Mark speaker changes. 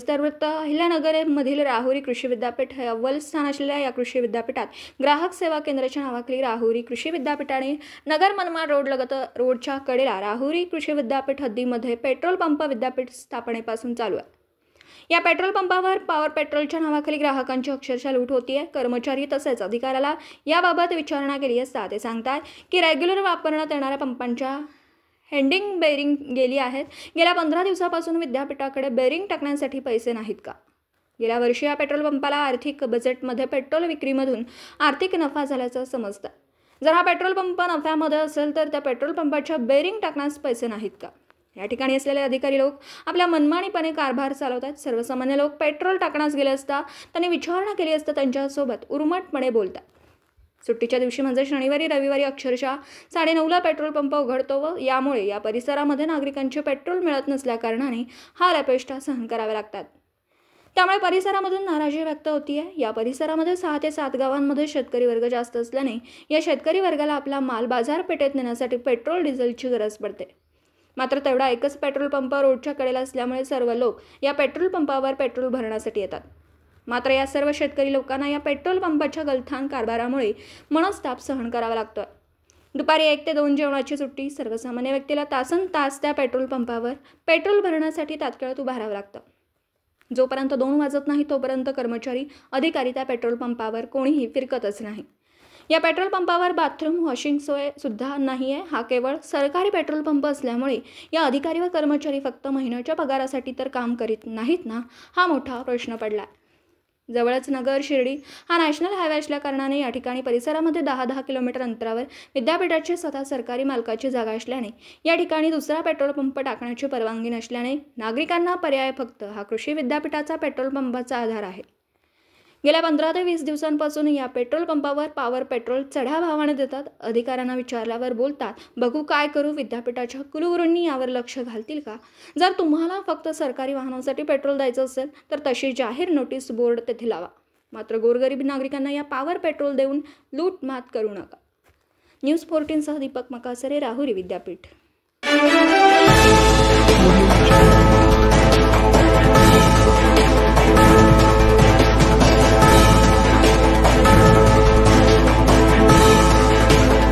Speaker 1: सविस्तर वृत्त. अहिल्यानगरमधील राहुरी कृषी विद्यापीठ हे अव्वल स्थान असलेल्या या कृषी विद्यापीठात ग्राहक सेवा केंद्राच्या नावाखाली राहुरी कृषी विद्यापीठाने नगर मनमाड रोडच्या कडेला राहुरी कृषी विद्यापीठ हद्दीमध्ये पेट्रोल पंप विद्यापीठ स्थापनेपासून चालू आहे. या पेट्रोल पंपावर पॉवर पेट्रोलच्या नावाखाली ग्राहकांची अक्षरशः लूट होतीये. कर्मचारी तसेच अधिकाऱ्याला याबाबत विचारणा केली असता ते सांगतात की रेग्युलर वापरण्यात येणाऱ्या पंपांच्या हेडिंग बेरिंग गेली आहेत. गेल्या 15 दिवसापासून विद्यापीठाकडे बेरिंग टाकण्यासाठी पैसे नाहीत का? गेल्या वर्षी या पेट्रोल पंपाला आर्थिक बजेटमध्ये पेट्रोल विक्रीमधून आर्थिक नफा झाल्याचं समजतं. जर हा पेट्रोल पंप नफ्यामध्ये असेल तर त्या पेट्रोल पंपाच्या बेरिंग टाकण्यास पैसे नाहीत का? या ठिकाणी असलेले अधिकारी लोक आपल्या मनमानीपणे कारभार चालवतात. सर्वसामान्य लोक पेट्रोल टाकण्यास गेले असता त्यांनी विचारणा केली असता त्यांच्यासोबत उर्मटपणे बोलतात. सुट्टीच्या दिवशी म्हणजे शनिवारी रविवारी अक्षरशः 9:30ला पेट्रोल पंप उघडतो व यामुळे या परिसरामध्ये नागरिकांचे पेट्रोल मिळत नसल्याकारणाने हाल अपेष्टा सहन कराव्या लागतात. त्यामुळे परिसरामधून नाराजी व्यक्त होतीये. या परिसरामध्ये 6 ते 7 गावांमध्ये शेतकरी वर्ग जास्त असल्याने या शेतकरी वर्गाला आपला माल बाजारपेठेत नेण्यासाठी पेट्रोल डिझेलची गरज पडते. मात्र तेवढा एकच पेट्रोल पंप रोडच्या कडेला असल्यामुळे सर्व लोक या पेट्रोल पंपावर पेट्रोल भरण्यासाठी येतात. मात्र या सर्व शेतकरी लोकांना या पेट्रोल पंपाच्या गलथान कारभारामुळे मनस्ताप सहन करावा लागतोय. दुपारी 1 ते 2 जेवणाची सुट्टी. सर्वसामान्य व्यक्तीला तासनतास त्या पेट्रोल पंपावर पेट्रोल भरण्यासाठी तात्काळ उभं राहावं लागतं. जोपर्यंत 2 वाजत नाही तोपर्यंत कर्मचारी अधिकारी त्या पेट्रोल पंपावर कोणीही फिरकतच नाही. या पेट्रोल पंपावर बाथरूम वॉशिंग सोय सुद्धा नाही आहे. हा केवळ सरकारी पेट्रोल पंप असल्यामुळे या अधिकारी व कर्मचारी फक्त महिन्याच्या पगारासाठी तर काम करीत नाहीत ना, हा मोठा प्रश्न पडला. जवळच नगर शिर्डी हा नॅशनल हायवे असल्या कारणाने या ठिकाणी परिसरामध्ये 10 किलोमीटर अंतरावर विद्यापीठाची स्वतः सरकारी मालकाची जागा असल्याने या ठिकाणी दुसरा पेट्रोल पंप टाकण्याची परवानगी नसल्याने नागरिकांना पर्याय फक्त हा कृषी विद्यापीठाचा पेट्रोल पंपाचा आधार आहे. गेल्या 15 ते 20 दिवसांपासून या पेट्रोल पंपावर पॉवर पेट्रोल चढ्या भावाने देतात. अधिकाऱ्यांना विचारल्यावर बोलतात, बघू काय करू, विद्यापीठाच्या कुलगुरूंनी यावर लक्ष घालतील का? जर तुम्हाला फक्त सरकारी वाहनांसाठी पेट्रोल द्यायचं असेल तर तशी जाहीर नोटीस बोर्ड तेथे लावा. मात्र गोरगरीब नागरिकांना या पॉवर पेट्रोल देऊन लूटमात करू नका. न्यूज 14 सह दीपक मकासरे, राहुरी विद्यापीठ.